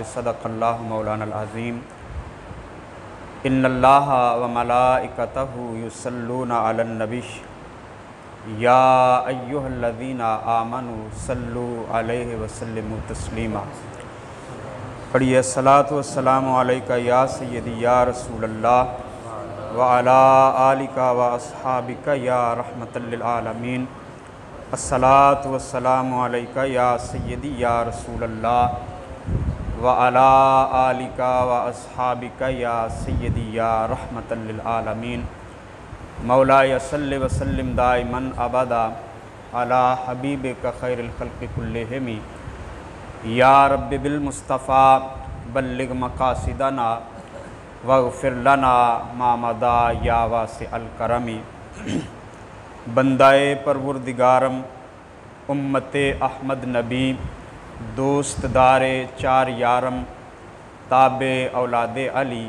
सदक़ल्लाहु मौलाना अज़ीम। इन्नल्लाह व मलाइकतहु युसल्लूना अलन नबी या अय्युहल्लज़ीना आमनु सल्लु अलैहि व सल्लिमु तस्लीमा। पढ़िए अस्सलातु वस्सलामु अलैका या सय्यदी या रसूलल्लाह व अला आलिका व अस्हाबिका या रहमतल लिल आलमीन। अस्सलातु वस्सलामु अलैका या सय्यदी या रसूलल्लाह व अला आलिका व अस्हाबिका या सय्यदी या रहमतल लिल आलमीन। मौलाया सल्लि व सल्लिम दाइमन अबदा अला हबीबिका खैरिल खल्क़ि कुल्लिहिम या रब्बि बिल मुस्तफ़ा बल्लिग मक़ासिदना वग़फ़िर लना मा मदा या वासिअल करमी। बंदाए परवरदिगारम उम्मते अहमद नबी दोस्त दारे चार यारम ताबे औलादे अली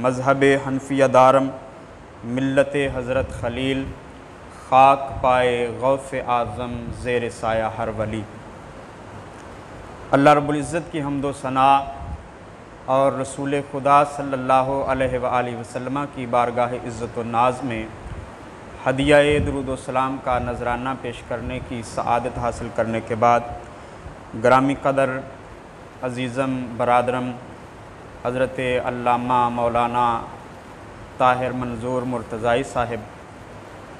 मज़हब हनफिया दारम मिल्लत हज़रत खलील खाक पाए गौस आज़म ज़ेर साया हर वली। अल्लाह रब्बुल इज़्ज़त की हम्दो सना और रसूल खुदा सल्लल्लाहु अलैहि व आलिहि वसल्लम की बारगाह इज़्ज़त व नाज़ में हदिया दुरूद व सलाम का नजराना पेश करने की सआदत हासिल करने के बाद ग्रामी कदर अज़ीज़म बरादरम हज़रत अल्लामा मौलाना ताहिर मंजूर मुर्तज़ाई साहिब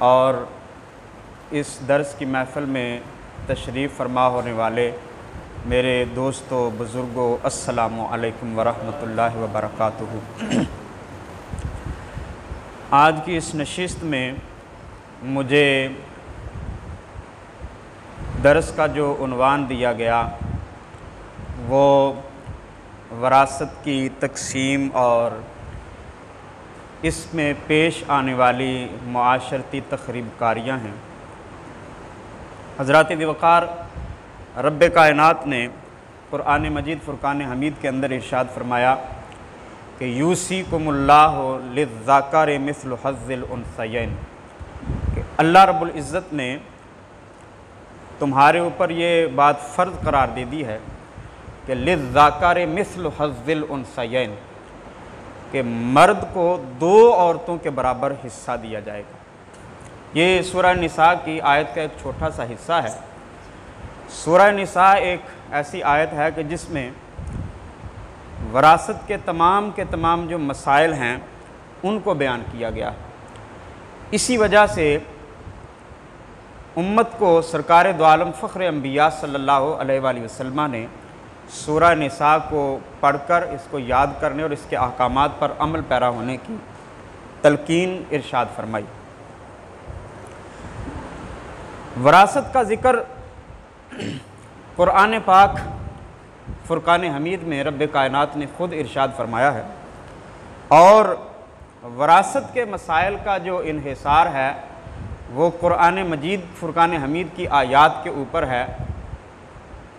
और इस दर्स की महफ़िल में तशरीफ़ फरमा होने वाले मेरे दोस्तों बुज़ुर्गों अस्सलामु अलैकुम वरहमतुल्लाहि व बरकातुहू। आज की इस नशिस्त में मुझे दर्स का जो उन्वान दिया गया वो वरासत की तक़सीम और इसमें पेश आने वाली मुआशरती तख़रीबकारियाँ हैं। हज़रात वक़ार रब्बे कायनात ने कुरान मजीद फ़ुरक़ान हमीद के अंदर इरशाद फरमाया कि यूसीकुमुल्लाहु लिज़्ज़ाकरि मिस्लु हज़्ज़िल उन्सयैन, कि अल्लाह रब्बुल इज़्ज़त ने तुम्हारे ऊपर ये बात फ़र्ज़ करार दे दी है कि लिज़्ज़ाकरि मिस्लु हज़्ज़िल उन्सयैन, कि मर्द को दो औरतों के बराबर हिस्सा दिया जाएगा। ये सूरह निसा की आयत का एक छोटा सा हिस्सा है। सूरह निसा एक ऐसी आयत है कि जिसमें वरासत के तमाम जो मसाइल हैं उनको बयान किया गया। इसी वजह से उम्मत को सरकार दो आलम फ़ख्र अंबिया सल्लल्लाहु अलैहि वसल्लम ने सूरह निसा को पढ़कर इसको याद करने और इसके अहकामात पर अमल पैरा होने की तलकीन इरशाद फरमाई। वरासत का ज़िक्र कुरान पाक फ़ुरक़ान हमीद में रब्बे कायनात ने ख़ुद इरशाद फरमाया है और वरासत के मसाइल का जो इन्हिसार है वो कुरान मजीद फ़ुरक़ान हमीद की आयात के ऊपर है।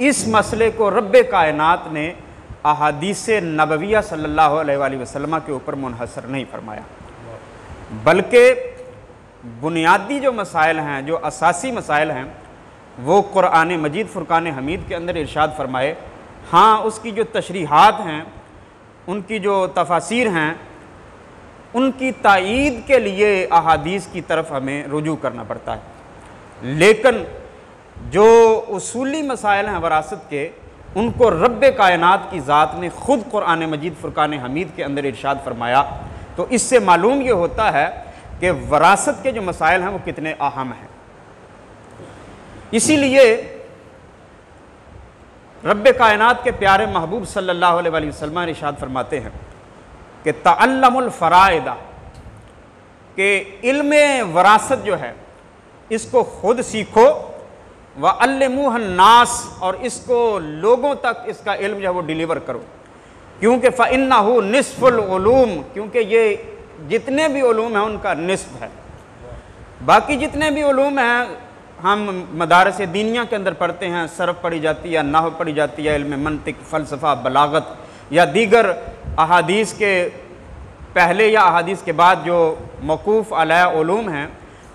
इस मसले को रब्बे कायनात ने अहादीस नबविया सल्लल्लाहु अलैहि वसल्लम के ऊपर मुनहसर नहीं फरमाया, बल्कि बुनियादी जो मसाइल हैं, जो असासी मसाइल हैं, वो कुरान मजीद फ़ुरक़ान हमीद के अंदर इरशाद फरमाए। हाँ, उसकी जो तशरीहात हैं, उनकी जो तफासीर हैं, उनकी तायीद के लिए अहादीस की तरफ हमें रुजू करना पड़ता है। लेकिन जो उसूली मसाइल हैं वरासत के, उनको रब्बे कायनात की ज़ात ने ख़ुद कुरान मजीद फ़ुरक़ान हमीद के अंदर इरशाद फरमाया। तो इससे मालूम ये होता है कि वरासत के जो मसाइल हैं वो कितने अहम हैं। इसीलिए रब्बे कायनात के प्यारे महबूब सल्लल्लाहु अलैहि वसल्लम इरशाद फरमाते हैं कि तअल्लमुल फ़राइदा, कि इल्म वरासत जो है इसको खुद सीखो, व अल्लिमुहन नास, और इसको लोगों तक इसका इल्म जो है वो डिलीवर करो। क्योंकि फ़इन्नहु निस्फ़ुल उलूम, क्योंकि ये जितने भी उलूम हैं उनका निस्फ़ है। बाकी जितने भी उलूम हैं हम मदारस दीनिया के अंदर पढ़ते हैं, सरफ़ पढ़ी जाती है, नहव पढ़ी जाती है, इल्म मंतिक, फ़लसफ़ा, बलागत या दीगर अहादीस के पहले या अहादीस के बाद जो मौकूफ़ अलैह उलूम हैं,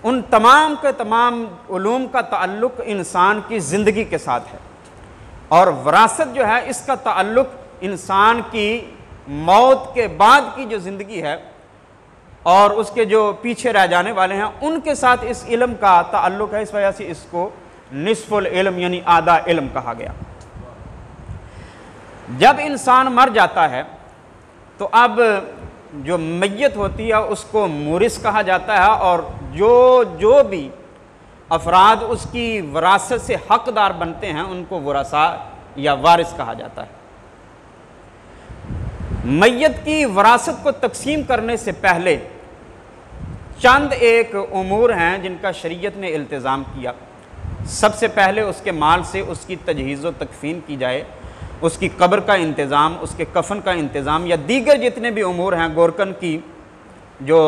उन तमाम के तमाम उलूम का ताल्लुक़ इंसान की ज़िंदगी के साथ है। और वरासत जो है इसका ताल्लुक़ इंसान की मौत के बाद की जो ज़िंदगी है और उसके जो पीछे रह जाने वाले हैं उनके साथ इस इल्म का ताल्लुक़ है। इस वजह से इसको निस्फुल इल्म यानी आधा इल्म कहा गया। जब इंसान मर जाता है तो अब जो मैयत होती है उसको मुरिस कहा जाता है और जो भी अफराद उसकी विरासत से हकदार बनते हैं उनको वरसा या वारिस कहा जाता है। मैयत की विरासत को तकसीम करने से पहले चंद एक उमूर हैं जिनका शरीयत ने इल्तिज़ाम किया। सबसे पहले उसके माल से उसकी तजहीज़ व तकफ़ीन की जाए, उसकी कब्र का इंतज़ाम, उसके कफन का इंतज़ाम या दीगर जितने भी उमूर हैं, गोरकन की जो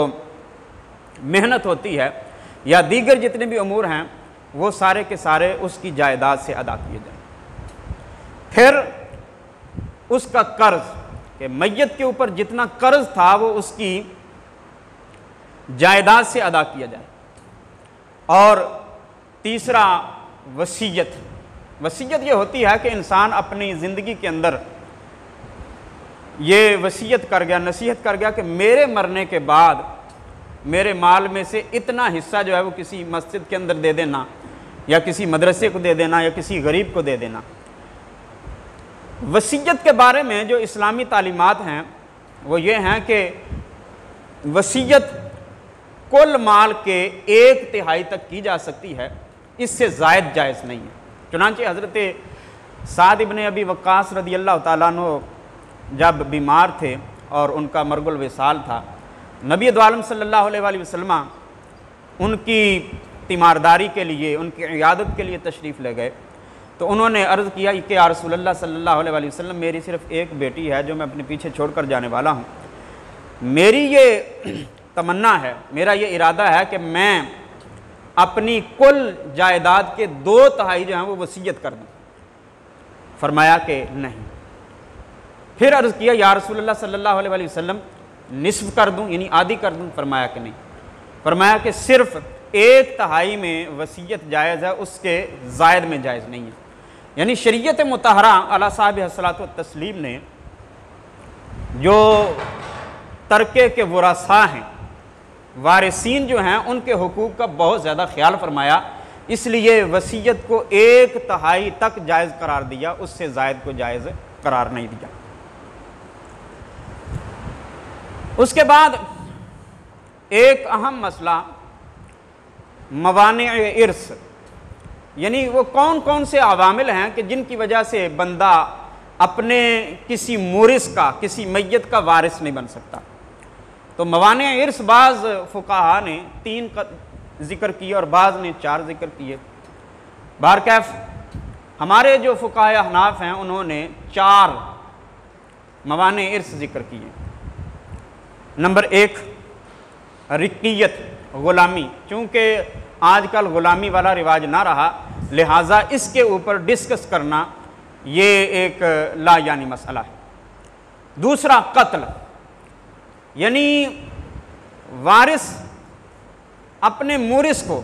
मेहनत होती है या दीगर जितने भी उमूर हैं वो सारे के सारे उसकी जायदाद से अदा किए जाएँ। फिर उसका कर्ज कि मैयत के ऊपर जितना कर्ज था वो उसकी जायदाद से अदा किया जाए। और तीसरा वसीयत। वसीयत ये होती है कि इंसान अपनी ज़िंदगी के अंदर ये वसीयत कर गया, नसीहत कर गया कि मेरे मरने के बाद मेरे माल में से इतना हिस्सा जो है वो किसी मस्जिद के अंदर दे देना या किसी मदरसे को दे देना या किसी गरीब को दे देना। वसीयत के बारे में जो इस्लामी तालीमात हैं वो ये हैं कि वसीयत कुल माल के 1/3 तक की जा सकती है, इससे ज़ायद जायज़ नहीं है। चुनांचे हज़रत साद इब्न अबी वक्कास रदी अल्लाह ताला अन्हु जब बीमार थे और उनका मरगुल विसाल था, नबी आलम सल्लल्लाहु अलैहि वसल्लम उनकी तीमारदारी के लिए, उनकी इयादत के लिए तशरीफ़ ले गए। तो उन्होंने अर्ज़ किया कि या रसूलल्लाह सल्लल्लाहु अलैहि वसल्लम, मेरी सिर्फ़ एक बेटी है जो मैं अपने पीछे छोड़कर जाने वाला हूँ। मेरी ये तमन्ना है, मेरा ये इरादा है कि मैं अपनी कुल जायदाद के 2/3 जो हैं वो वसीयत कर दूँ। फरमाया कि नहीं। फिर अर्ज़ किया या रसूलल्लाह सल्लल्लाहु अलैहि वसल्लम, निस्फ़ कर दूँ यानी आधी कर दूँ? फरमाया कि नहीं। फरमाया कि सिर्फ़ 1/3 में वसीयत जायज़ है, उसके ज़ायद में जायज़ नहीं है। यानी शरीयत मुतहरा अला साहिब हस्सलात व तस्लीम ने जो तरके के वरासा हैं, वारिसीन जो हैं, उनके हुकूक का बहुत ज़्यादा ख्याल फरमाया, इसलिए वसीयत को 1/3 तक जायज़ करार दिया, उससे ज़ायद को जायज़ करार नहीं दिया। उसके बाद एक अहम मसला मवाने इर्स, यानी वो कौन कौन से अवामिल हैं कि जिनकी वजह से बंदा अपने किसी मुरिस का, किसी मैयत का वारिस नहीं बन सकता। तो मवाने इर्स बाज़ फुकाहा ने 3 का जिक्र किए और बाज़ ने 4 जिक्र किए। बारकैफ हमारे जो फुकाहा हनाफ हैं उन्होंने 4 मवाने इर्स जिक्र किए। नंबर 1 रिक्कियत, ग़ुलामी। चूँकि आजकल ग़ुलामी वाला रिवाज ना रहा, लिहाजा इसके ऊपर डिस्कस करना ये एक लायानी मसला है। दूसरा कत्ल, यानी वारिस अपने मुरिस को,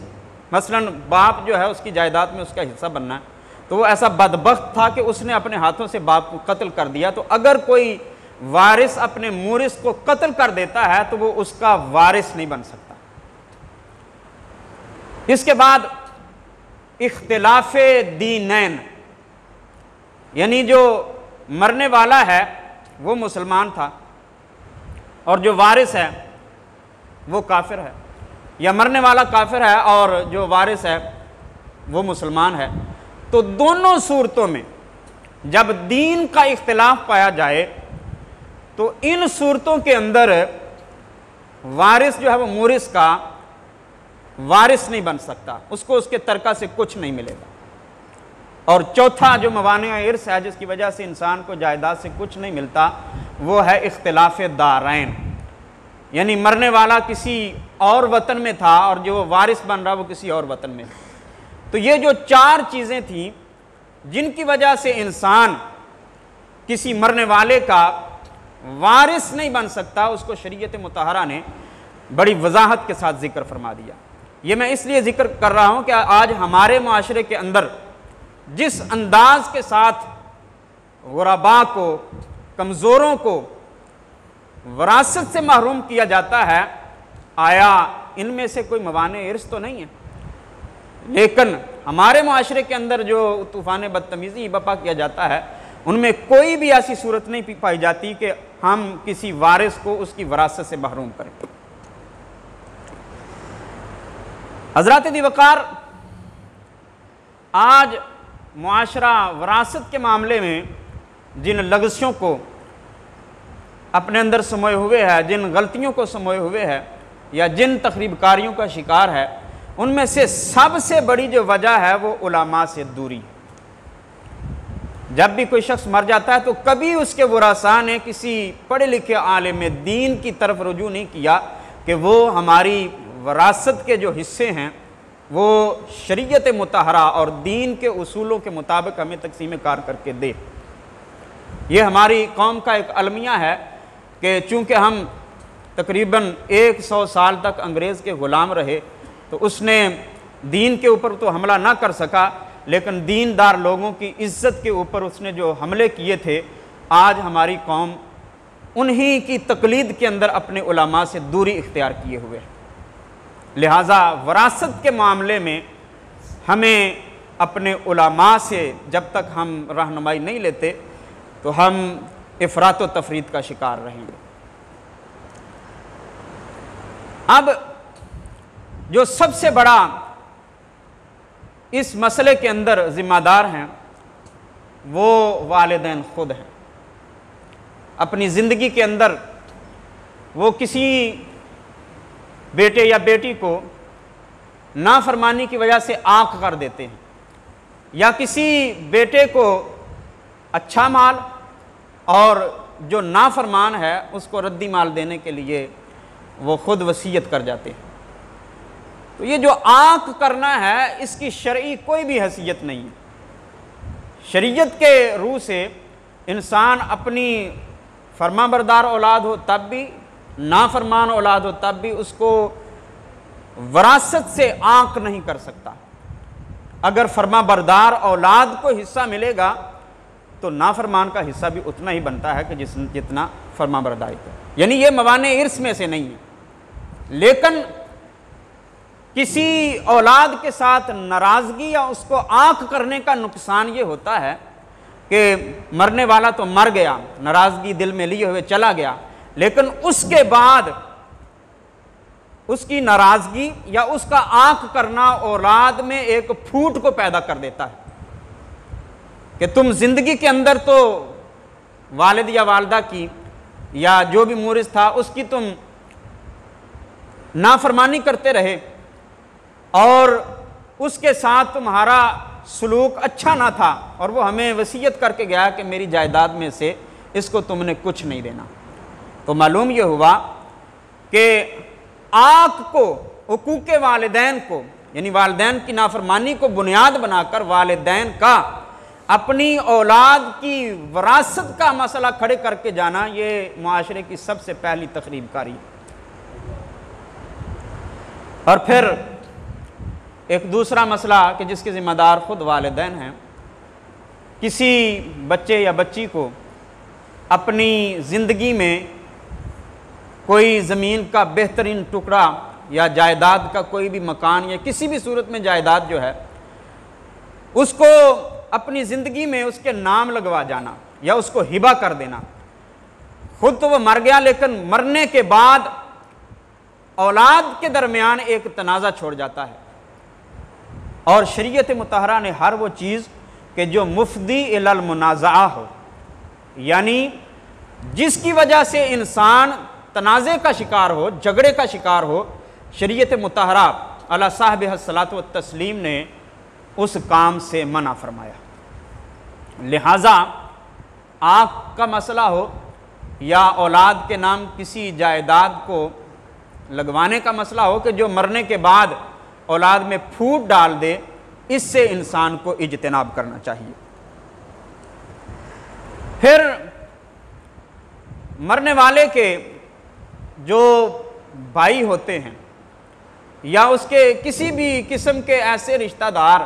मसलन बाप जो है उसकी जायदाद में उसका हिस्सा बनना है, तो वो ऐसा बदबख्त था कि उसने अपने हाथों से बाप को कत्ल कर दिया। तो अगर कोई वारिस अपने मुरिस को कत्ल कर देता है तो वो उसका वारिस नहीं बन सकता। इसके बाद इख्तिलाफे दीनैन, यानी जो मरने वाला है वो मुसलमान था और जो वारिस है वो काफिर है, या मरने वाला काफिर है और जो वारिस है वो मुसलमान है। तो दोनों सूरतों में जब दीन का इख्तिलाफ पाया जाए तो इन सूरतों के अंदर वारिस जो है वो मुरिस का वारिस नहीं बन सकता, उसको उसके तरका से कुछ नहीं मिलेगा। और चौथा जो मवाने इर्स है जिसकी वजह से इंसान को जायदाद से कुछ नहीं मिलता, वो है इख्तिलाफ दारैन, यानी मरने वाला किसी और वतन में था और जो वारिस बन रहा वो किसी और वतन में। तो ये जो 4 चीज़ें थी जिनकी वजह से इंसान किसी मरने वाले का वारिस नहीं बन सकता, उसको शरीयत मुतहरा ने बड़ी वजाहत के साथ जिक्र फरमा दिया। ये मैं इसलिए जिक्र कर रहा हूँ कि आज हमारे माशरे के अंदर जिस अंदाज के साथ गुरबा को कमज़ोरों को वरासत से महरूम किया जाता है, आया इनमें से कोई मवाने इर्स तो नहीं है? लेकिन हमारे माशरे के अंदर जो तूफ़ान बदतमीज़ी बपा किया जाता है, उनमें कोई भी ऐसी सूरत नहीं पाई जाती कि हम किसी वारिस को उसकी वरासत से महरूम करें। हज़रात दीवकार, आज मुआशरा वरासत के मामले में जिन लग़ज़ियों को अपने अंदर समोए हुए है, जिन गलतियों को समोए हुए है, या जिन तकरीबकारियों का शिकार है, उनमें से सबसे बड़ी जो वजह है वो उलमा से दूरी। जब भी कोई शख्स मर जाता है तो कभी उसके वरासा ने किसी पढ़े लिखे आलिम दीन की तरफ रुजू नहीं किया कि वो हमारी वरासत के जो हिस्से हैं वो शरीयत मुतहरा और दीन के उसूलों के मुताबिक हमें तकसीम कार करके दे। ये हमारी कौम का एक अलमिया है कि चूँकि हम तकरीबन 100 साल तक अंग्रेज़ के ग़ुलाम रहे, तो उसने दीन के ऊपर तो हमला ना कर सका, लेकिन दीनदार लोगों की इज़्ज़त के ऊपर उसने जो हमले किए थे, आज हमारी कौम उन्हीं की तकलीद के अंदर अपने उलमा से दूरी इख्तियार किए हुए है। लिहाजा वरासत के मामले में हमें अपने उलमा से जब तक हम रहनुमाई नहीं लेते तो हम इफ़रात व तफरीत का शिकार रहेंगे। अब जो सबसे बड़ा इस मसले के अंदर ज़िम्मेदार हैं वो वालिदैन खुद हैं। अपनी ज़िंदगी के अंदर वो किसी बेटे या बेटी को नाफरमानी की वजह से आंख कर देते हैं, या किसी बेटे को अच्छा माल और जो नाफरमान है उसको रद्दी माल देने के लिए वो खुद वसीयत कर जाते हैं। तो ये जो आंख करना है, इसकी शरई कोई भी हैसियत नहीं है। शरीयत के रूह से इंसान अपनी फरमाबरदार औलाद हो तब भी, नाफरमान औलाद हो तब भी उसको वरासत से आंख नहीं कर सकता। अगर फरमाबरदार औलाद को हिस्सा मिलेगा तो नाफरमान का हिस्सा भी उतना ही बनता है कि जितना फरमाबरदारी का। यानी ये मवाने इर्स में से नहीं है। लेकिन किसी औलाद के साथ नाराज़गी या उसको आंख करने का नुकसान ये होता है कि मरने वाला तो मर गया, नाराज़गी दिल में लिए हुए चला गया, लेकिन उसके बाद उसकी नाराज़गी या उसका आंख करना औलाद में एक फूट को पैदा कर देता है कि तुम जिंदगी के अंदर तो वालिद या वालदा की या जो भी मूरिस था उसकी तुम नाफरमानी करते रहे और उसके साथ तुम्हारा सलूक अच्छा ना था, और वो हमें वसीयत करके गया कि मेरी जायदाद में से इसको तुमने कुछ नहीं देना। तो मालूम ये हुआ कि आंख को, हुकूक वालिदैन को, यानी वालिदैन की नाफरमानी को बुनियाद बनाकर वालिदैन का अपनी औलाद की वरासत का मसला खड़े करके जाना, ये मुआशरे की सबसे पहली तकरीबकारी। और फिर एक दूसरा मसला कि जिसके ज़िम्मेदार खुद वालिदैन हैं। किसी बच्चे या बच्ची को अपनी ज़िंदगी में कोई ज़मीन का बेहतरीन टुकड़ा या जायदाद का कोई भी मकान या किसी भी सूरत में जायदाद जो है उसको अपनी ज़िंदगी में उसके नाम लगवा जाना या उसको हिबा कर देना। खुद तो वो मर गया, लेकिन मरने के बाद औलाद के दरमियान एक तनाज़ा छोड़ जाता है। और शरीयत मुतहरा ने हर वो चीज़ कि जो मुफ्दी इलल मुनाज़ा हो, यानी जिसकी वजह से इंसान तनाज़े का शिकार हो, झगड़े का शिकार हो, शरीयत मुतहरा अला साहिब सलात व तस्लीम ने उस काम से मना फरमाया। लिहाजा आँख का मसला हो या औलाद के नाम किसी जायदाद को लगवाने का मसला हो कि जो मरने के बाद औलाद में फूट डाल दे, इससे इंसान को इज्तिनाब करना चाहिए। फिर मरने वाले के जो भाई होते हैं या उसके किसी भी किस्म के ऐसे रिश्तेदार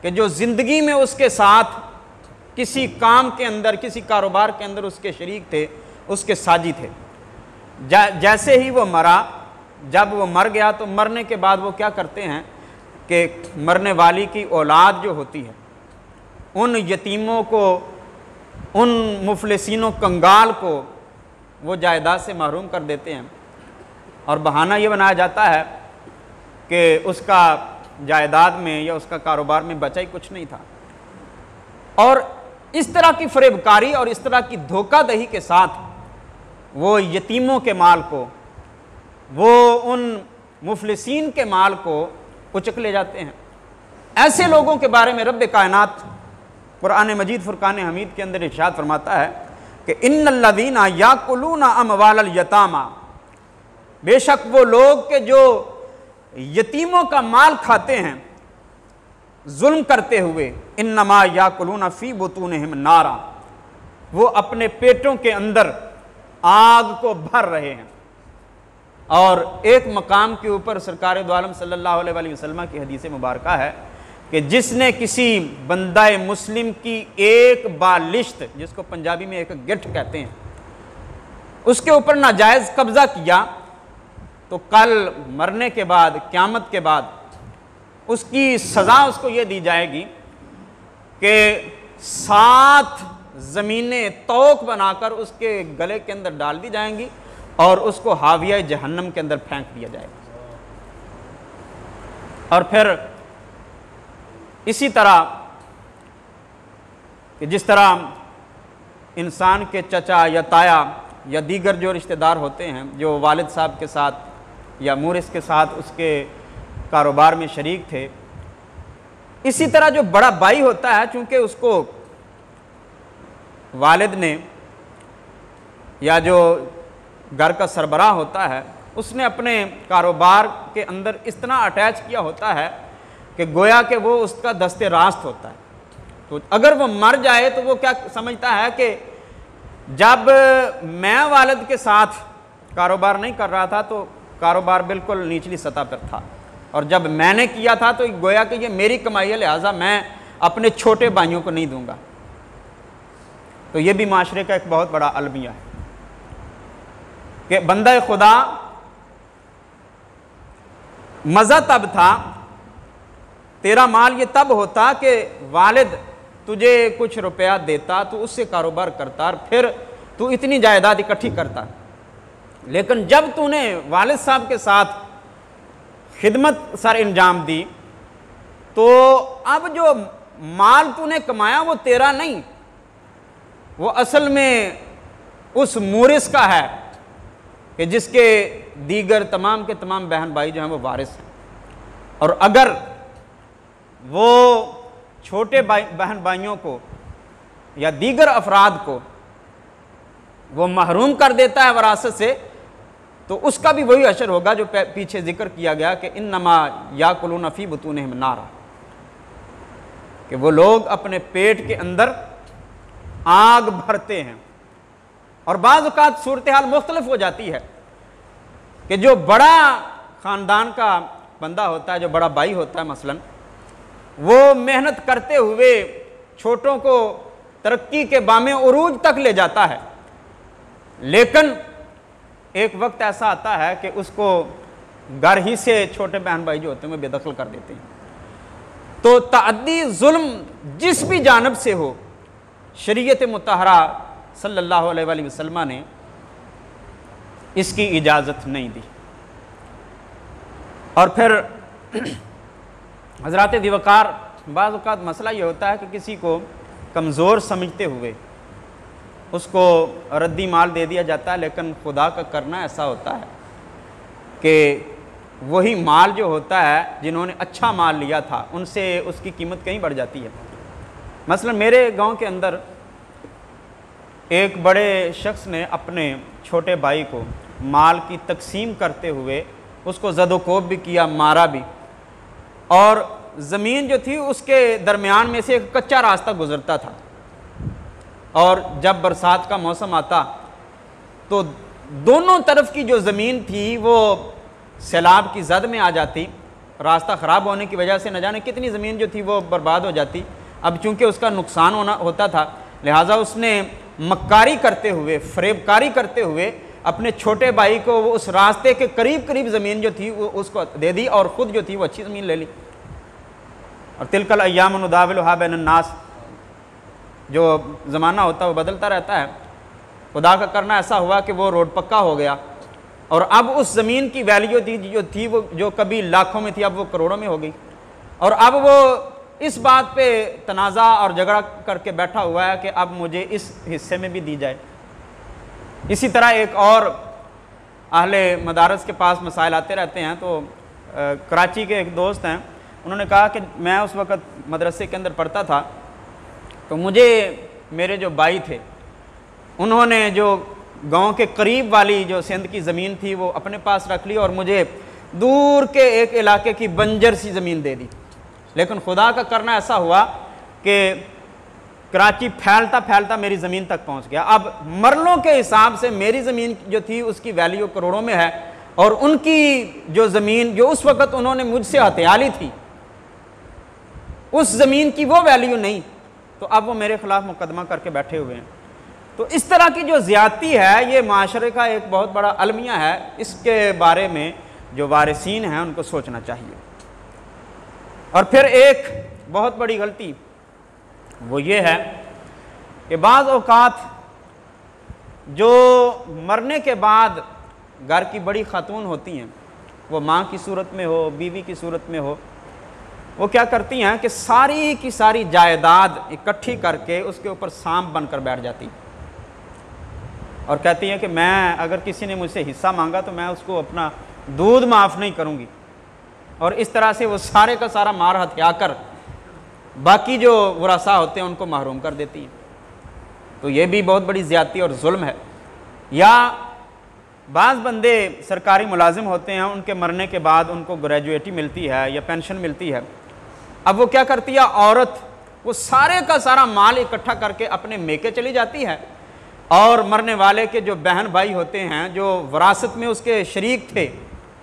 कि जो ज़िंदगी में उसके साथ किसी काम के अंदर, किसी कारोबार के अंदर उसके शरीक थे, उसके साजी थे। जैसे ही वो मरा, जब वो मर गया तो मरने के बाद वो क्या करते हैं कि मरने वाली की औलाद जो होती है उन यतीमों को, उन मुफलिसीनों कंगाल को वो जायदाद से महरूम कर देते हैं और बहाना ये बनाया जाता है कि उसका जायदाद में या उसका कारोबार में बचा ही कुछ नहीं था। और इस तरह की फरेबकारी और इस तरह की धोखाधही के साथ वो यतीमों के माल को, वो उन मुफलिसीन के माल को उचक ले जाते हैं। ऐसे लोगों के बारे में रब्ब कायनात कुरान मजीद फुरकान हमीद के अंदर इरशाद फरमाता है कि इन्नल्लज़ीना याकुलूना अमवालल यतामा, बेशक वो लोग के जो यतीमों का माल खाते हैं जुल्म करते हुए, इन्नमा याकुलूना फी बुतूनिहिम नारा, वो अपने पेटों के अंदर आग को भर रहे हैं। और एक मकाम के ऊपर सरकार दो आलम सल्लल्लाहु अलैहि वसल्लम की हदीस मुबारक है कि जिसने किसी बंदाए मुस्लिम की एक बालिश्त, जिसको पंजाबी में एक गिठ कहते हैं, उसके ऊपर नाजायज़ कब्ज़ा किया तो कल मरने के बाद, क़यामत के बाद उसकी सज़ा उसको ये दी जाएगी कि 7 ज़मीनें तोक बनाकर उसके गले के अंदर डाल दी जाएंगी और उसको हाविया जहन्नम के अंदर फेंक दिया जाएगा। और फिर इसी तरह कि जिस तरह इंसान के चचा या ताया या दीगर जो रिश्तेदार होते हैं जो वालिद साहब के साथ या मूरिस के साथ उसके कारोबार में शरीक थे, इसी तरह जो बड़ा भाई होता है, चूंकि उसको वालिद ने या जो घर का सरबराह होता है उसने अपने कारोबार के अंदर इस तरह अटैच किया होता है कि गोया कि वो उसका दस्ते रास्त होता है। तो अगर वो मर जाए तो वो क्या समझता है कि जब मैं वालिद के साथ कारोबार नहीं कर रहा था तो कारोबार बिल्कुल निचली सतह पर था, और जब मैंने किया था तो गोया कि ये मेरी कमाई है, लिहाजा मैं अपने छोटे भाइयों को नहीं दूंगा। तो ये भी माशरे का एक बहुत बड़ा अलमिया है कि बंदा खुदा मज़ा तब था, तेरा माल ये तब होता कि वालिद तुझे कुछ रुपया देता, तू उससे कारोबार करता और फिर तू इतनी जायदाद इकट्ठी करता। लेकिन जब तूने वालिद साहब के साथ खिदमत सर इंजाम दी तो अब जो माल तूने कमाया वो तेरा नहीं, वो असल में उस मूरिस का है कि जिसके दीगर तमाम के तमाम बहन भाई जो हैं वो वारिस हैं। और अगर वो छोटे बहन भाइयों को या दीगर अफराद को वो महरूम कर देता है वरासत से, तो उसका भी वही असर होगा जो पीछे जिक्र किया गया कि इन्नमा याकुलूना फी बुतूनिहिम नारा, कि वो लोग अपने पेट के अंदर आग भरते हैं। और बाज़ औक़ात सूरत हाल मुख्तलिफ हो जाती है कि जो बड़ा ख़ानदान का बंदा होता है, जो बड़ा भाई होता है मसलन, वो मेहनत करते हुए छोटों को तरक्की के बामे उरूज तक ले जाता है, लेकिन एक वक्त ऐसा आता है कि उसको घर ही से छोटे बहन भाई जो होते हैं वो बेदखल कर देते हैं। तो तअद्दी जुल्म जिस भी जानब से हो, शरीयत मुतहरा सल्लल्लाहु अलैहि वसल्लम ने इसकी इजाज़त नहीं दी। और फिर हज़रात दिवकार बाज़ औक़ात मसला ये होता है कि किसी को कमज़ोर समझते हुए उसको रद्दी माल दे दिया जाता है, लेकिन खुदा का करना ऐसा होता है कि वही माल जो होता है जिन्होंने अच्छा माल लिया था उनसे उसकी कीमत कहीं बढ़ जाती है। मसलन मेरे गांव के अंदर एक बड़े शख्स ने अपने छोटे भाई को माल की तकसीम करते हुए उसको ज़दोकोब भी किया, मारा भी, और ज़मीन जो थी उसके दरमियान में से एक कच्चा रास्ता गुज़रता था, और जब बरसात का मौसम आता तो दोनों तरफ की जो ज़मीन थी वो सैलाब की जद में आ जाती, रास्ता ख़राब होने की वजह से न जाने कितनी ज़मीन जो थी वो बर्बाद हो जाती। अब चूंकि उसका नुकसान होता था, लिहाजा उसने मक्कारी करते हुए, फरेबकारी करते हुए अपने छोटे भाई को वो उस रास्ते के करीब करीब ज़मीन जो थी वो उसको दे दी और ख़ुद जो थी वो अच्छी ज़मीन ले ली। और तिलकल अय्याम नुदाविलुहा बैनन्नास, जो ज़माना होता है वो बदलता रहता है। खुदा का करना ऐसा हुआ कि वो रोड पक्का हो गया और अब उस ज़मीन की वैल्यू थी वो जो कभी लाखों में थी अब वो करोड़ों में हो गई। और अब वो इस बात पे तनाज़ा और झगड़ा करके बैठा हुआ है कि अब मुझे इस हिस्से में भी दी जाए। इसी तरह एक और अहले मदारस के पास मसाइल आते रहते हैं। तो कराची के एक दोस्त हैं, उन्होंने कहा कि मैं उस वक़्त मदरसे के अंदर पढ़ता था, तो मुझे मेरे जो भाई थे उन्होंने जो गांव के करीब वाली जो सिंध की ज़मीन थी वो अपने पास रख ली और मुझे दूर के एक इलाके की बंजर सी ज़मीन दे दी। लेकिन खुदा का करना ऐसा हुआ कि कराची फैलता फैलता मेरी ज़मीन तक पहुंच गया। अब मरलों के हिसाब से मेरी ज़मीन जो थी उसकी वैल्यू करोड़ों में है और उनकी जो ज़मीन जो उस वक़्त उन्होंने मुझसे हथिया ली थी उस ज़मीन की वो वैल्यू नहीं, तो अब वो मेरे ख़िलाफ़ मुकदमा करके बैठे हुए हैं। तो इस तरह की जो ज़्यादती है ये माशरे का एक बहुत बड़ा अलमिया है। इसके बारे में जो वारिसीन हैं उनको सोचना चाहिए। और फिर एक बहुत बड़ी गलती वो ये है कि बाज़ औक़ात जो मरने के बाद घर की बड़ी खातून होती हैं, वो माँ की सूरत में हो, बीवी की सूरत में हो, वो क्या करती हैं कि सारी की सारी जायदाद इकट्ठी करके उसके ऊपर सांप बनकर बैठ जाती और कहती हैं कि मैं अगर किसी ने मुझसे हिस्सा मांगा तो मैं उसको अपना दूध माफ़ नहीं करूँगी। और इस तरह से वो सारे का सारा मार हथिया कर बाकी जो वरासा होते हैं उनको महरूम कर देती हैं। तो ये भी बहुत बड़ी ज़्यादती और जुल्म है। या बाज़ बंदे सरकारी मुलाजिम होते हैं, उनके मरने के बाद उनको ग्रेजुएटी मिलती है या पेंशन मिलती है। अब वो क्या करती है, औरत वो सारे का सारा माल इकट्ठा करके अपने मेके चली जाती है और मरने वाले के जो बहन भाई होते हैं जो वरासत में उसके शरीक थे,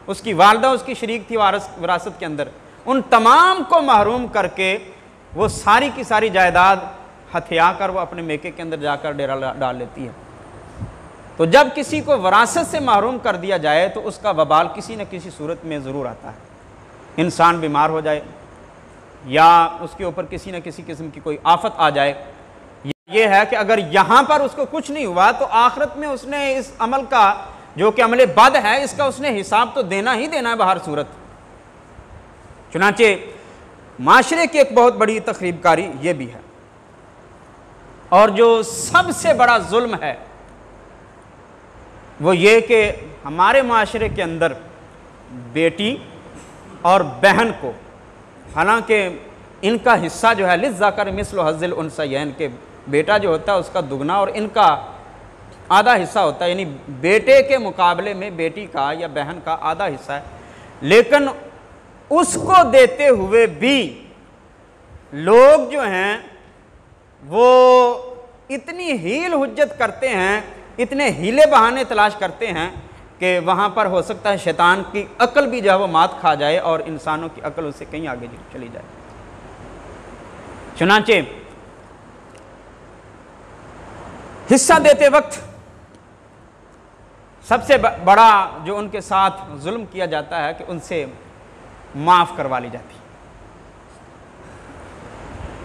उसकी वालदा उसकी शरीक थी वरासत के अंदर, उन तमाम को महरूम करके वो सारी की सारी जायदाद हथिया कर वो अपने मेके के अंदर जाकर डेरा डाल लेती है। तो जब किसी को वरासत से महरूम कर दिया जाए तो उसका वबाल किसी न किसी सूरत में ज़रूर आता है। इंसान बीमार हो जाए या उसके ऊपर किसी न किसी किस्म की कोई आफत आ जाए। ये है कि अगर यहाँ पर उसको कुछ नहीं हुआ तो आखिरत में उसने इस अमल का जो कि अमले बद है इसका उसने हिसाब तो देना ही देना है बहर सूरत। चुनांचे माशरे की एक बहुत बड़ी तखरीबकारी ये भी है। और जो सबसे बड़ा जुल्म है वो ये कि हमारे माशरे के अंदर बेटी और बहन को, हालांकि इनका हिस्सा जो है लिज़्ज़ाकर मिस्लु हज़्ज़िल उन्सयैन के बेटा जो होता है उसका दुगना और इनका आधा हिस्सा होता है, यानी बेटे के मुकाबले में बेटी का या बहन का आधा हिस्सा है। लेकिन उसको देते हुए भी लोग जो हैं वो इतनी हील हुज्जत करते हैं, इतने हीले बहाने तलाश करते हैं कि वहाँ पर हो सकता है शैतान की अक्ल भी जो है वो मात खा जाए और इंसानों की अक्ल उससे कहीं आगे चली जाए। चुनांचे हिस्सा देते वक्त सबसे बड़ा जो उनके साथ जुल्म किया जाता है कि उनसे माफ़ करवा ली जाती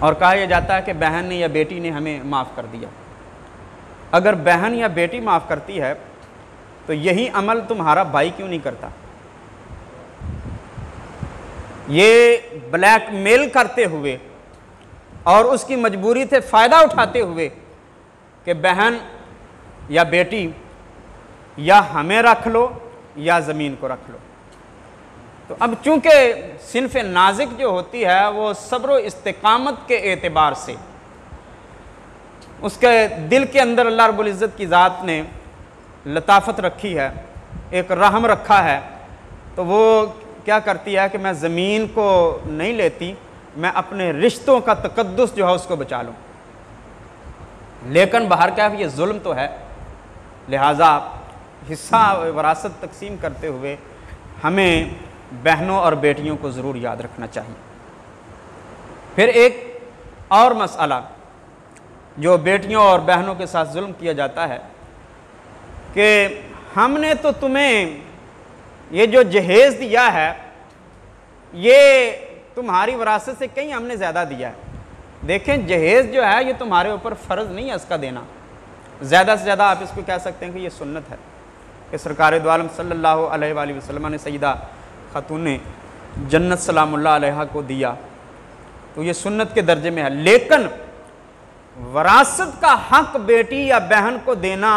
और कहा यह जाता है कि बहन ने या बेटी ने हमें माफ़ कर दिया। अगर बहन या बेटी माफ़ करती है तो यही अमल तुम्हारा भाई क्यों नहीं करता? ये ब्लैकमेल करते हुए और उसकी मजबूरी से फ़ायदा उठाते हुए कि बहन या बेटी या हमें रख लो या ज़मीन को रख लो। तो अब चूंकि सिन्फ़ नाज़िक जो होती है वो सब्र व इस्तिक़ामत के एतबार से उसके दिल के अंदर अल्लाह रब्बुल इज़्ज़त की ज़ात ने लताफ़त रखी है, एक रहम रखा है, तो वो क्या करती है कि मैं ज़मीन को नहीं लेती, मैं अपने रिश्तों का तक़द्दुस जो है उसको बचा लूँ। लेकिन बाहर क्या ये जुल्म तो है, लिहाजा हिस्सा वरासत तकसीम करते हुए हमें बहनों और बेटियों को ज़रूर याद रखना चाहिए। फिर एक और मसला जो बेटियों और बहनों के साथ जुल्म किया जाता है कि हमने तो तुम्हें ये जो जहेज़ दिया है ये तुम्हारी विरासत से कहीं हमने ज़्यादा दिया है। देखें, जहेज़ जो है ये तुम्हारे ऊपर फ़र्ज़ नहीं है इसका देना, ज़्यादा से ज़्यादा आप इसको कह सकते हैं कि ये सुन्नत है कि सरकार दो आलम सल्लल्लाहु अलैहि वसल्लम ने सईदा खातून जन्नत सलामुल्लाह अलैहा को दिया, तो ये सुन्नत के दर्जे में है। लेकिन वरासत का हक बेटी या बहन को देना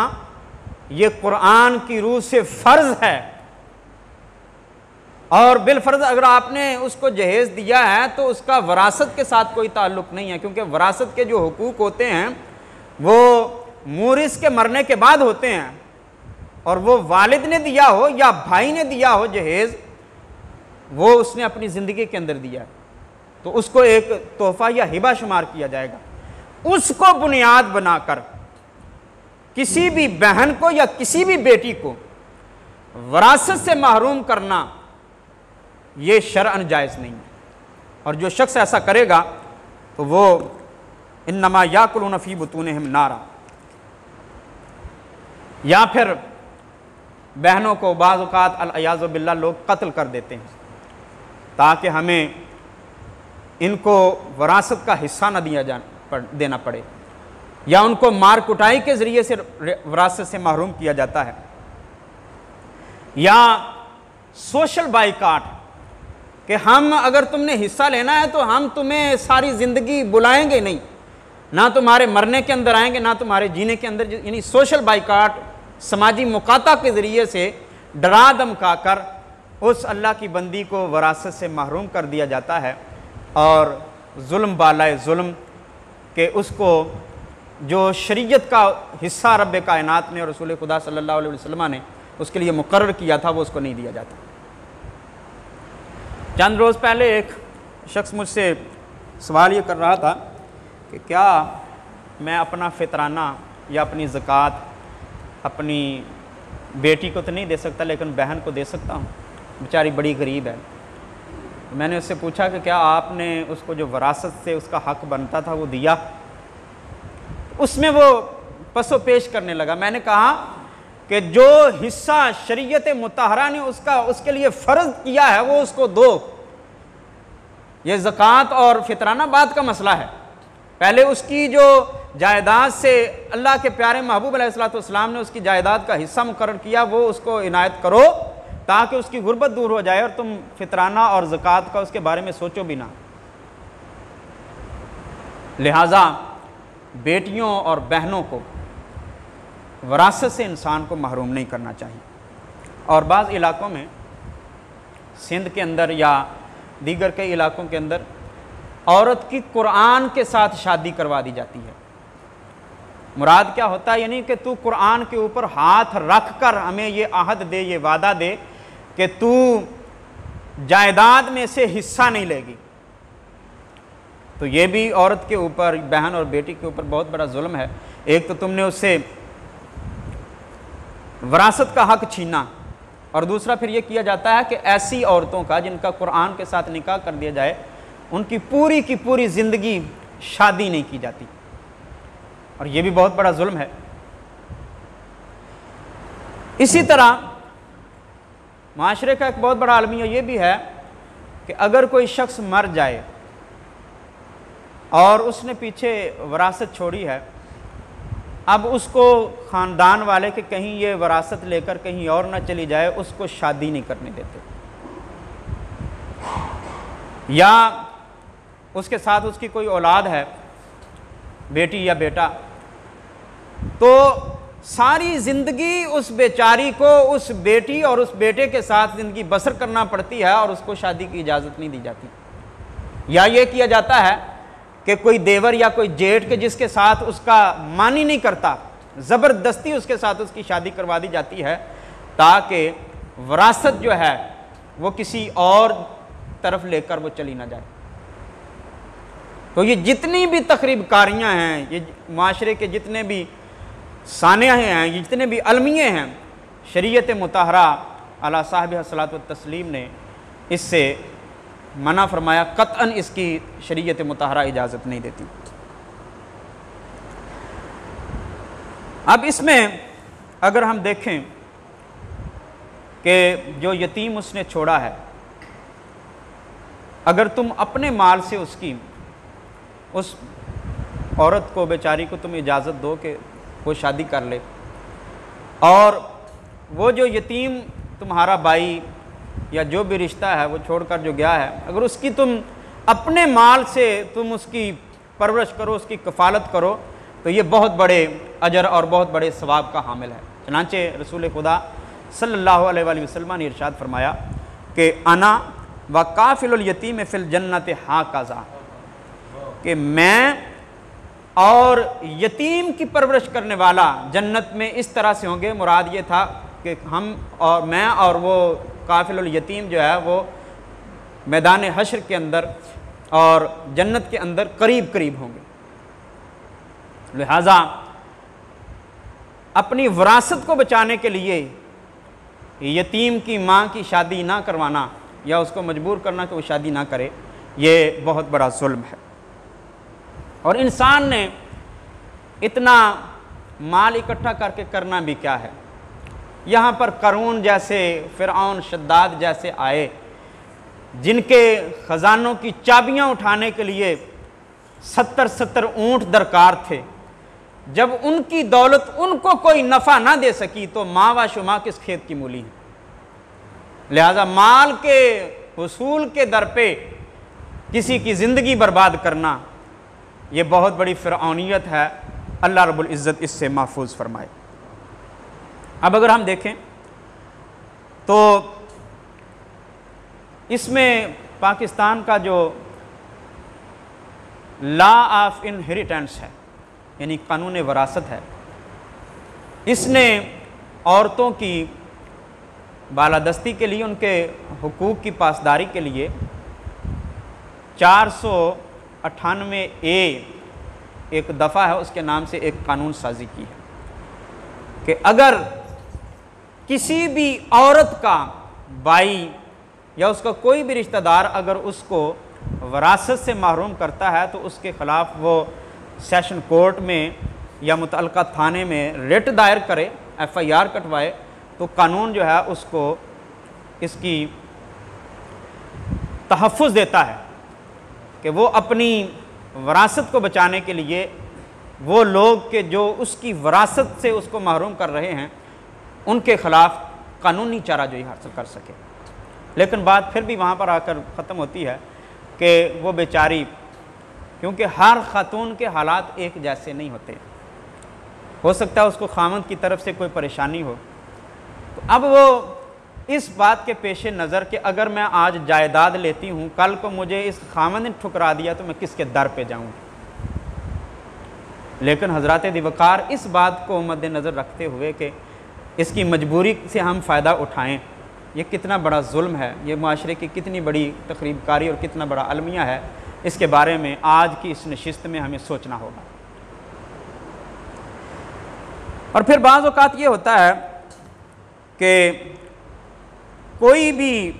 ये कुरान की रूह से फ़र्ज़ है, और बिलफर्ज अगर आपने उसको जहेज़ दिया है तो उसका वरासत के साथ कोई ताल्लुक़ नहीं है, क्योंकि वरासत के जो हुकूक होते हैं वो मूरिस के मरने के बाद होते हैं, और वो वालिद ने दिया हो या भाई ने दिया हो जहेज़, वो उसने अपनी ज़िंदगी के अंदर दिया है तो उसको एक तोहफ़ा या हिबा शुमार किया जाएगा। उसको बुनियाद बनाकर किसी भी बहन को या किसी भी बेटी को वरासत से महरूम करना ये शरअन जायज़ नहीं है, और जो शख्स ऐसा करेगा तो वो इन्नमा याकुलून फ़ी बुतूनिहिम नारा, या फिर बहनों को बाज़ औक़ात अल-अयाज़ु बिल्लाह लोग कत्ल कर देते हैं ताकि हमें इनको वरासत का हिस्सा न देना पड़े, या उनको मार कुटाई के ज़रिए से वरासत से महरूम किया जाता है, या सोशल बाइकाट कि हम अगर तुमने हिस्सा लेना है तो हम तुम्हें सारी ज़िंदगी बुलाएंगे नहीं, ना तुम्हारे मरने के अंदर आएंगे ना तुम्हारे जीने के अंदर, यानी सोशल बाइकाट, समाजी मुकाता के ज़रिए से डरा धमका कर उस अल्लाह की बंदी को वरासत से महरूम कर दिया जाता है, और जुल्म बालाए जुल्म के उसको जो शरीयत का हिस्सा रब कायनात ने और रसूल खुदा सल्लल्लाहु अलैहि वसल्लम ने उसके लिए मुकर्रर किया था वो उसको नहीं दिया जाता। चंद रोज़ पहले एक शख्स मुझसे सवाल ये कर रहा था कि क्या मैं अपना फ़ितराना या अपनी ज़कात अपनी बेटी को तो नहीं दे सकता लेकिन बहन को दे सकता हूँ, बेचारी बड़ी गरीब है। मैंने उससे पूछा कि क्या आपने उसको जो वरासत से उसका हक बनता था वो दिया? उसमें वो पसो पेश करने लगा। मैंने कहा कि जो हिस्सा शरीयत मुताहरा ने उसके लिए फ़र्ज किया है वो उसको दो। ये ज़कात और फ़ितराना बात का मसला है, पहले उसकी जो जायदाद से अल्लाह के प्यारे महबूब अलैहिस्सलाम ने उसकी जायदाद का हिस्सा मुकर्रर किया वो उसको इनायत करो ताकि उसकी गुर्बत दूर हो जाए और तुम फ़ितराना और ज़कात का उसके बारे में सोचो भी ना। लिहाजा बेटियों और बहनों को वरासत से इंसान को महरूम नहीं करना चाहिए। और बाज़ इलाक़ों में, सिंध के अंदर या दीगर कई इलाक़ों के अंदर, औरत की कुरान के साथ शादी करवा दी जाती है। मुराद क्या होता है? यानी कि तू कुरान के ऊपर हाथ रख कर हमें ये आहद दे, ये वादा दे कि तू जायदाद में से हिस्सा नहीं लेगी। तो ये भी औरत के ऊपर, बहन और बेटी के ऊपर बहुत बड़ा जुल्म है। एक तो तुमने उससे वरासत का हक छीना, और दूसरा फिर ये किया जाता है कि ऐसी औरतों का जिनका कुरान के साथ निकाह कर दिया जाए उनकी पूरी की पूरी ज़िंदगी शादी नहीं की जाती, और ये भी बहुत बड़ा जुल्म है। इसी तरह माशरे का एक बहुत बड़ा अलमिया ये भी है कि अगर कोई शख्स मर जाए और उसने पीछे वरासत छोड़ी है, अब उसको ख़ानदान वाले के कहीं ये वरासत लेकर कहीं और ना चली जाए, उसको शादी नहीं करने देते, या उसके साथ उसकी कोई औलाद है, बेटी या बेटा, तो सारी ज़िंदगी उस बेचारी को उस बेटी और उस बेटे के साथ ज़िंदगी बसर करना पड़ती है और उसको शादी की इजाज़त नहीं दी जाती। या ये किया जाता है कि कोई देवर या कोई जेठ के जिसके साथ उसका मान ही नहीं करता, ज़बरदस्ती उसके साथ उसकी शादी करवा दी जाती है ताकि वरासत जो है वो किसी और तरफ लेकर वो चली ना जाए। तो ये जितनी भी तकरीबकारियाँ हैं, ये माशरे के जितने भी सानिया हैं, ये जितने भी अलमिये हैं, शरीयत मुताहरा अला साहिब सलात व तस्लीम ने इससे मना फरमाया, कतअन इसकी शरीयत मुताहरा इजाज़त नहीं देती। अब इसमें अगर हम देखें कि जो यतीम उसने छोड़ा है, अगर तुम अपने माल से उस औरत को, बेचारी को तुम इजाज़त दो कि वो शादी कर ले, और वो जो यतीम तुम्हारा भाई या जो भी रिश्ता है वो छोड़कर जो गया है, अगर उसकी तुम अपने माल से तुम उसकी परवरिश करो, उसकी कफ़ालत करो, तो ये बहुत बड़े अजर और बहुत बड़े सवाब का हामिल है। चनांचे रसूल खुदा सल्लल्लाहु अलैहि वसल्लम ने इरशाद फरमाया कि अना व काफिलुल यतीम फिल जन्नत हाकाज़ा, कि मैं और यतीम की परवरिश करने वाला जन्नत में इस तरह से होंगे। मुराद ये था कि हम और मैं और वो काफिलुल यतीम जो है वो मैदान हश्र के अंदर और जन्नत के अंदर करीब करीब होंगे। लिहाजा अपनी विरासत को बचाने के लिए यतीम की माँ की शादी ना करवाना या उसको मजबूर करना कि वो शादी ना करे, ये बहुत बड़ा जुल्म है। और इंसान ने इतना माल इकट्ठा करके करना भी क्या है। यहाँ पर करून जैसे, फ़िरऔन, शद्दाद जैसे आए, जिनके ख़जानों की चाबियाँ उठाने के लिए 70-70 ऊँट दरकार थे, जब उनकी दौलत उनको कोई नफ़ा ना दे सकी तो माँ व शुमा किस खेत की मूली है। लिहाजा माल के हुसूल के दर पे किसी की ज़िंदगी बर्बाद करना, ये बहुत बड़ी फ़िरऔनियत है। अल्लाह रब्बुल इज़्ज़त इससे महफूज फरमाए। अब अगर हम देखें तो इसमें पाकिस्तान का जो लॉ ऑफ इनहेरिटेंस है, यानी कानून वरासत है, इसने औरतों की बालादस्ती के लिए, उनके हुकूक की पासदारी के लिए 498A एक दफ़ा है, उसके नाम से एक कानून साजी की है कि अगर किसी भी औरत का भाई या उसका कोई भी रिश्तेदार अगर उसको वरासत से महरूम करता है तो उसके ख़िलाफ़ वो सेशन कोर्ट में या मुतल्लिक़ा थाने में रिट दायर करे, FIR कटवाए, तो कानून जो है उसको इसकी तहफ़्फ़ुज़ देता है कि वो अपनी वरासत को बचाने के लिए वो लोग के जो उसकी वरासत से उसको महरूम कर रहे हैं उनके ख़िलाफ़ कानूनी चाराजोई हासिल कर सके। लेकिन बात फिर भी वहाँ पर आकर ख़त्म होती है कि वो बेचारी, क्योंकि हर ख़ातून के हालात एक जैसे नहीं होते, हो सकता है उसको खामद की तरफ से कोई परेशानी हो, तो अब वो इस बात के पेश नज़र कि अगर मैं आज जायदाद लेती हूँ, कल को मुझे इस खामद ने ठुकरा दिया तो मैं किसके दर पे जाऊँ। लेकिन हज़रात दिवकार इस बात को मद्देनज़र रखते हुए कि इसकी मजबूरी से हम फ़ायदा उठाएँ, ये कितना बड़ा जुल्म है, ये माशरे की कितनी बड़ी तकरीबकारी और कितना बड़ा अलमिया है, इसके बारे में आज की इस नशिस्त में हमें सोचना होगा। और फिर बाज़ औक़ात ये होता है कि कोई भी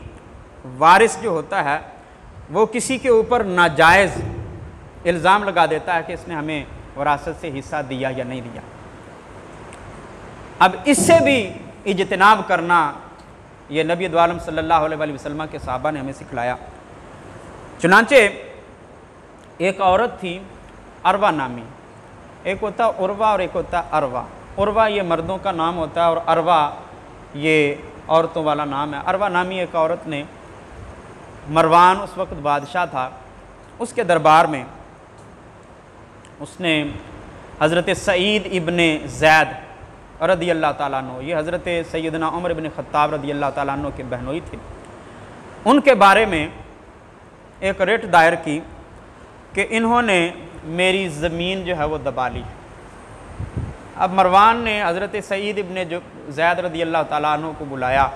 वारिस जो होता है वो किसी के ऊपर नाजायज़ इल्ज़ाम लगा देता है कि इसने हमें वरासत से हिस्सा दिया या नहीं दिया। अब इससे भी इज्तिनाब करना ये नबी दो आलम सल्लल्लाहु अलैहि वसल्लम के सहाबा ने हमें सिखलाया। चुनांचे एक औरत थी अरवा नामी, एक होता उर्वा और एक होता अरवा। उर्वा ये मर्दों का नाम होता है और अरवा ये औरतों वाला नाम है। अरवा नामी एक औरत ने, मरवान उस वक्त बादशाह था, उसके दरबार में उसने हज़रत सईद इब्ने ज़ैद रदी अल्लाह ताला अन्हु, ये हज़रत सैयदना उमर इब्न ख़त्ताब रदी अल्लाह ताला अन्हु के बहनोई थे, उनके बारे में एक रिट दायर की कि इन्होंने मेरी ज़मीन जो है वो दबा ली। अब मरवान ने हज़रत सईद इब्ने ज़ैद रदी अल्लाह ताला अन्हु को बुलाया,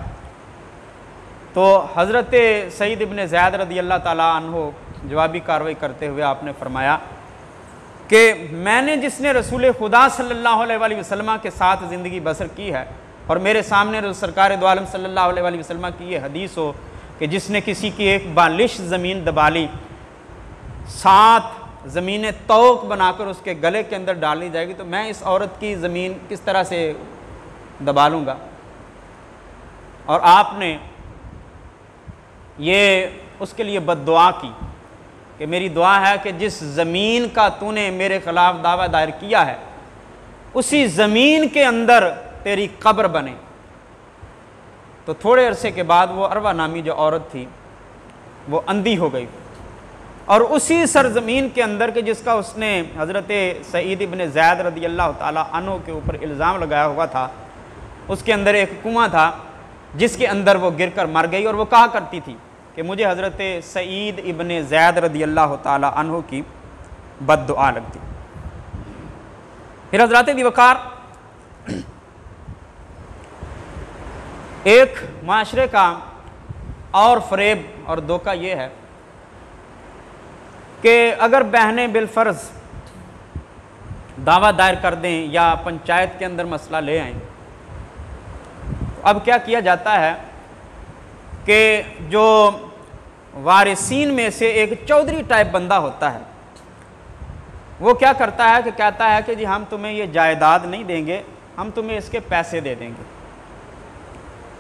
तो हज़रत सईद इब्ने ज़ैद रदी अल्लाह ताला अन्हु जवाबी कार्रवाई करते हुए आपने फरमाया कि मैंने जिसने रसूल खुदा सल्लल्लाहु अलैहि वसल्लम के साथ ज़िंदगी बसर की है और मेरे सामने सरकार दो आलम सल्लल्लाहु अलैहि वसल्लम की ये हदीस हो कि जिसने किसी की एक बालिश ज़मीन दबा ली, 7 ज़मीनें तोक बनाकर उसके गले के अंदर डाल दी जाएगी, तो मैं इस औरत की ज़मीन किस तरह से दबा लूँगा। और आपने ये उसके लिए बद्दुआ की कि मेरी दुआ है कि जिस ज़मीन का तूने मेरे ख़िलाफ़ दावा दायर किया है उसी ज़मीन के अंदर तेरी कब्र बने। तो थोड़े अरसे के बाद वो अरवा नामी जो औरत थी वो अंधी हो गई, और उसी सरज़मीन के अंदर के जिसका उसने हज़रत सईद इब्न ज़ैद रज़ी अल्लाह ताला अन्हु के ऊपर इल्ज़ाम लगाया हुआ था, उसके अंदर एक कुआं था जिसके अंदर वो गिरकर मर गई। और वो कहा करती थी कि मुझे हज़रत सईद इब्न ज़ैद रज़ी अल्लाह ताला अन्हु की बद्दुआ लगती। फिर हज़रत दिवकार एक माशरे का और फ़रेब और धोखा ये है कि अगर बहनें बिलफ़र्ज़ दावा दायर कर दें या पंचायत के अंदर मसला ले आएँ, तो अब क्या किया जाता है कि जो वारिसीन में से एक चौधरी टाइप बंदा होता है वो क्या करता है कि कहता है कि जी हम तुम्हें ये जायदाद नहीं देंगे, हम तुम्हें इसके पैसे दे देंगे।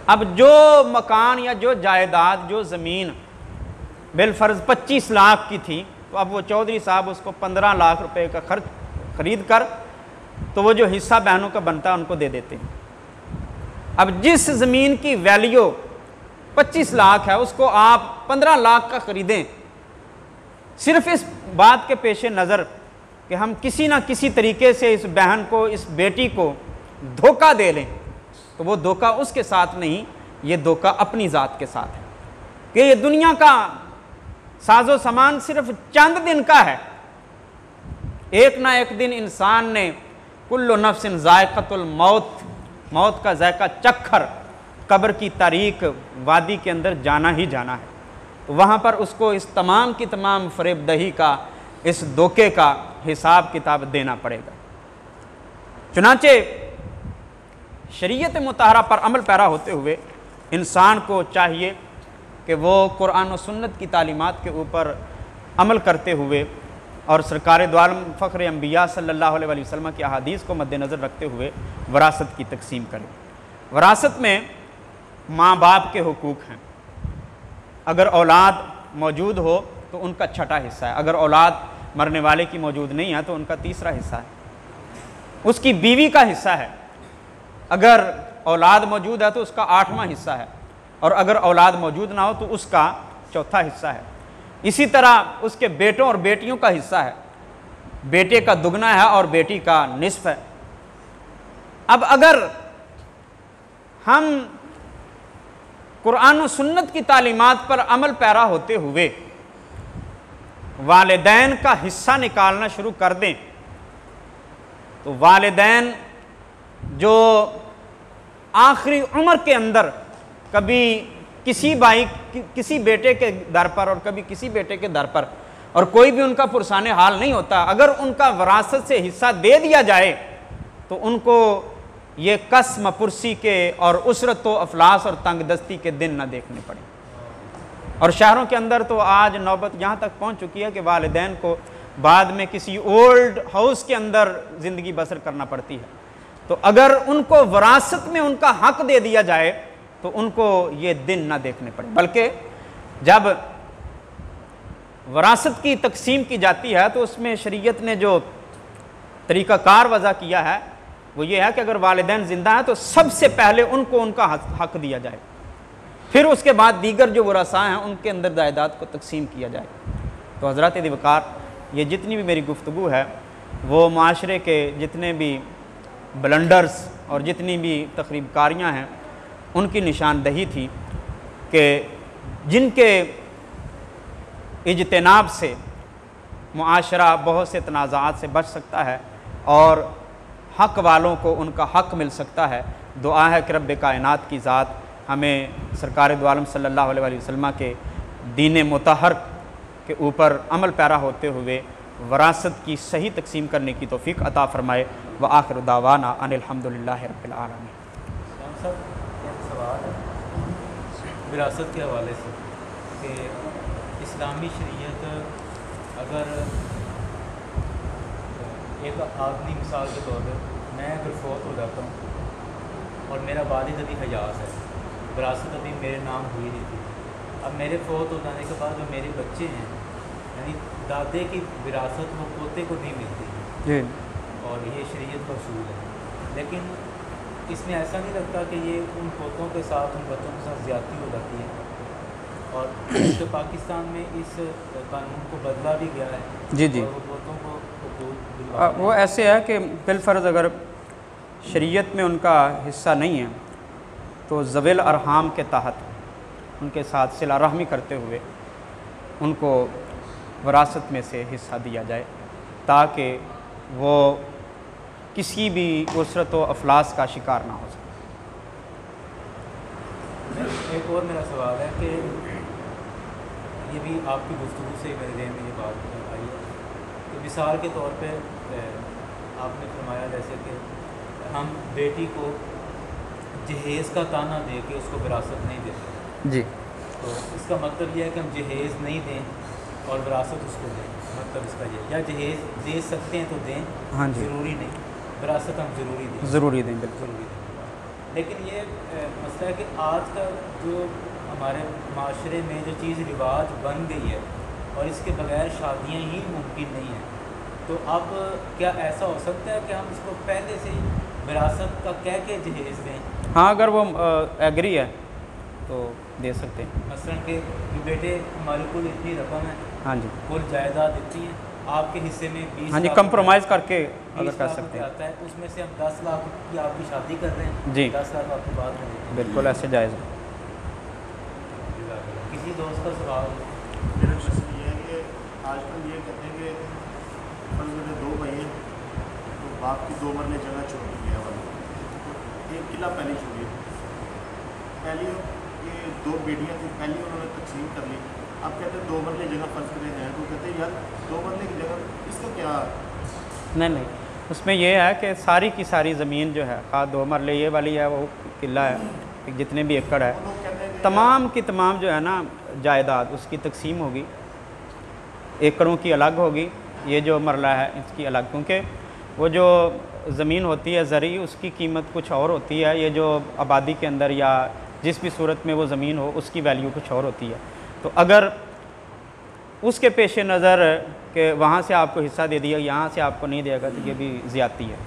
अब जो मकान या जो जायदाद, जो ज़मीन बिलफ़र्ज़ 25 लाख की थी, तो अब वो चौधरी साहब उसको 15 लाख रुपए का खरीद कर तो वो जो हिस्सा बहनों का बनता है उनको दे देते हैं। अब जिस ज़मीन की वैल्यू 25 लाख है उसको आप 15 लाख का ख़रीदें, सिर्फ इस बात के पेश नज़र कि हम किसी ना किसी तरीके से इस बहन को, इस बेटी को धोखा दे लें, तो वो धोखा उसके साथ नहीं, ये धोखा अपनी ज़ात के साथ है कि ये दुनिया का साजो सामान सिर्फ चंद दिन का है। एक ना एक दिन इंसान ने कुल्लु नफ्सिन ज़ायक़तुल मौत, मौत का जायका चक्कर, कब्र की तारीक वादी के अंदर जाना ही जाना है। तो वहाँ पर उसको इस तमाम की तमाम फ़रेबदही का, इस धोखे का हिसाब किताब देना पड़ेगा। चुनांचे शरीयत मुताहरा पर अमल पैरा होते हुए इंसान को चाहिए कि वो कुरान और सुन्नत की तालीमात के ऊपर अमल करते हुए और सरकार दो आलम फ़ख्र अंबिया सल्लल्लाहु अलैहि वसल्लम की अहादीस को मद्देनज़र रखते हुए वरासत की तकसीम करें। वरासत में माँ बाप के हुकूक हैं। अगर औलाद मौजूद हो तो उनका छठा हिस्सा है, अगर औलाद मरने वाले की मौजूद नहीं है तो उनका तीसरा हिस्सा है, उसकी बीवी का हिस्सा है। अगर औलाद मौजूद है तो उसका 8वां हिस्सा है, और अगर औलाद मौजूद ना हो तो उसका चौथा हिस्सा है। इसी तरह उसके बेटों और बेटियों का हिस्सा है, बेटे का दुगना है और बेटी का निस्फ है। अब अगर हम कुरान और सुन्नत की तालीमात पर अमल पैरा होते हुए वालिदैन का हिस्सा निकालना शुरू कर दें तो वालिदैन जो आखिरी उम्र के अंदर कभी किसी भाई किसी बेटे के दर पर और कभी किसी बेटे के दर पर, और कोई भी उनका पुरसाने हाल नहीं होता, अगर उनका वरासत से हिस्सा दे दिया जाए तो उनको ये कसम पुरसी के और उसरत व अफलास और तंगदस्ती के दिन न देखने पड़े। और शहरों के अंदर तो आज नौबत यहाँ तक पहुँच चुकी है कि वालिदैन को बाद में किसी ओल्ड हाउस के अंदर ज़िंदगी बसर करना पड़ती है। तो अगर उनको वरासत में उनका हक दे दिया जाए तो उनको ये दिन ना देखने पड़े, बल्कि जब वरासत की तकसीम की जाती है तो उसमें शरीयत ने जो तरीक़ाकार वज़ा किया है वो ये है कि अगर वालिदैन ज़िंदा हैं तो सबसे पहले उनको उनका हक दिया जाए, फिर उसके बाद दीगर जो वरासा हैं उनके अंदर जायदाद को तकसीम किया जाए। तो हज़रत दिवकार, ये जितनी भी मेरी गुफ्तगू है वो माशरे के जितने भी ब्लंडर्स और जितनी भी तकरीबकारियाँ हैं उनकी निशानदही थी कि जिनके इज्तिनाब से मुआशरा बहुत से तनाज़ात से बच सकता है और हक़ वालों को उनका हक़ मिल सकता है। दुआ है कि रब्बे कायनात की ज़ात हमें सरकार दो आलम सल्लल्लाहु अलैहि वसल्लम के दीन मुतहर के ऊपर अमल पैरा होते हुए वरासत की सही तकसीम करने की तौफ़ीक़ अता फ़रमाए। व आखिर दावाना अनिल हम्दुलिल्लाहि रब्बिल आलमीन। विरासत के हवाले से कि इस्लामी शरीयत अगर एक आदमी मिसाल के तौर पर मैं अगर फ़ौत हो जाता हूँ और मेरा वालिद अभी हयात है, विरासत अभी मेरे नाम हुई नहीं थी, अब मेरे फ़ौत हो जाने के बाद जो मेरे बच्चे हैं यानी दादे की विरासत वो पोते को नहीं मिलती जी। और ये शरीयत का उसूल है। लेकिन इसमें ऐसा नहीं लगता कि ये उन पोतों के साथ उन बच्चों के साथ ज़्यादती हो जाती है और तो पाकिस्तान में इस कानून को बदला भी गया है। जी जी। और वो पोतों को वो ऐसे है कि बिलफ़र्ज़ अगर शरीयत में उनका हिस्सा नहीं है तो ज़विल अरहाम के तहत उनके साथ सिला रहमी करते हुए उनको विरासत में से हिस्सा दिया जाए ताकि वो किसी भी उसरत व अफलास का शिकार ना हो सके। एक और मेरा सवाल है कि ये भी आपकी गुफ्तगू से मेरे ज़हन में ये बात आई है कि मिसाल के तौर पे आपने फरमाया जैसे कि हम बेटी को जहेज़ का ताना दे के उसको विरासत नहीं देते जी। तो इसका मतलब यह है कि हम जहेज़ नहीं दें और विरासत उसको दें, मतलब इसका ये, या जहेज़ दे सकते हैं तो दें, हाँ जी, ज़रूरी नहीं, विरासत हम ज़रूरी दें, ज़रूरी दें, बिल्कुल ज़रूरी दें। लेकिन ये मसला है कि आज का जो हमारे माशरे में जो चीज़ रिवाज बन गई है और इसके बगैर शादियाँ ही मुमकिन नहीं हैं, तो अब क्या ऐसा हो सकता है कि हम इसको पहले से ही विरासत का कह के जहेज़ दें? हाँ, अगर वो एग्री है तो दे सकते हैं। मसलन के बेटे हमारे कुल इतनी रकम है, हाँ जी, कुल जायदाद इतनी है, आपके हिस्से में 20 हाँ जी, लाख कंप्रोमाइज़ करके अगर 20 कर लाख सकते रुपये हैं। आता है, उसमें से हम 10 लाख की आपकी शादी कर रहे हैं, जी। 10 लाख आपकी बात में देते हैं। बिल्कुल ऐसे जायज़ है। किसी दोस्त का सवाल? मेरा क्वेश्चन ये है कि आजकल ये कहते हैं कि फर्ज में 2 भाई हैं तो बाप की 2 मरले जगह छोड़ी गया वाली, तो एक किला पहले छोड़ी, पहली ये 2 बेटियां थी, पहली उन्होंने तकसीम कर ली, अब कहते हैं 2 मरले जगह फर्ज करें हैं, तो कहते हैं यार 2 मरले की जगह इसका क्या? नहीं, उसमें ये है कि सारी की सारी ज़मीन जो है, हाँ 2 मरले ये वाली है, वो किला है, जितने भी एकड़ है, वो लोग कहते हैं कि तमाम की तमाम जो है ना जायदाद उसकी तकसीम होगी, एकड़ों की अलग होगी, ये जो मरला है इसकी अलग, क्योंकि वो जो ज़मीन होती है ज़री उसकी कीमत कुछ और होती है, ये जो आबादी के अंदर या जिस भी सूरत में वो ज़मीन हो उसकी वैल्यू कुछ और होती है। तो अगर उसके पेश नज़र कि वहाँ से आपको हिस्सा दे दिया, यहाँ से आपको नहीं देगा, तो ये भी ज़्यादती है।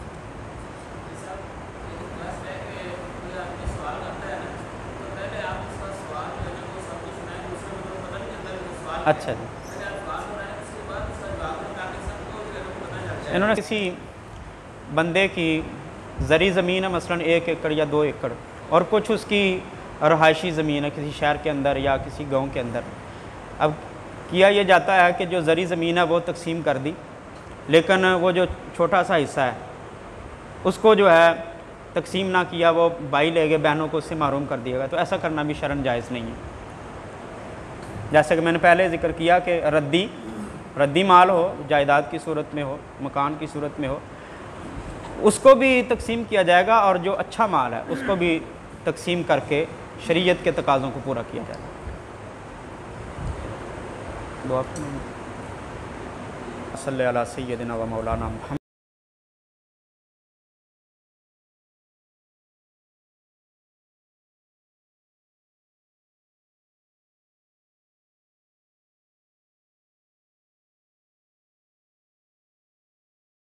अच्छा जी, इन्होंने किसी बंदे की ज़री ज़मीन है मसलन 1 एकड़ या 2 एकड़ और कुछ उसकी रहायशी ज़मीन है किसी शहर के अंदर या किसी गांव के अंदर। अब किया ये जाता है कि जो ज़री ज़मीन है वो तकसीम कर दी, लेकिन वो जो छोटा सा हिस्सा है उसको जो है तकसीम ना किया, वो भाई ले गए, बहनों को उससे महरूम कर दिया गया, तो ऐसा करना भी शरन जायज़ नहीं है। जैसे कि मैंने पहले ज़िक्र किया कि रद्दी माल हो, जायदाद की सूरत में हो, मकान की सूरत में हो, उसको भी तकसीम किया जाएगा और जो अच्छा माल है उसको भी तकसीम करके शरीयत के तकाज़ों को पूरा किया जाएगा। दुआ सल्लल्लाहु अलैहि सय्यदिना व मौलाना मुहम्मद।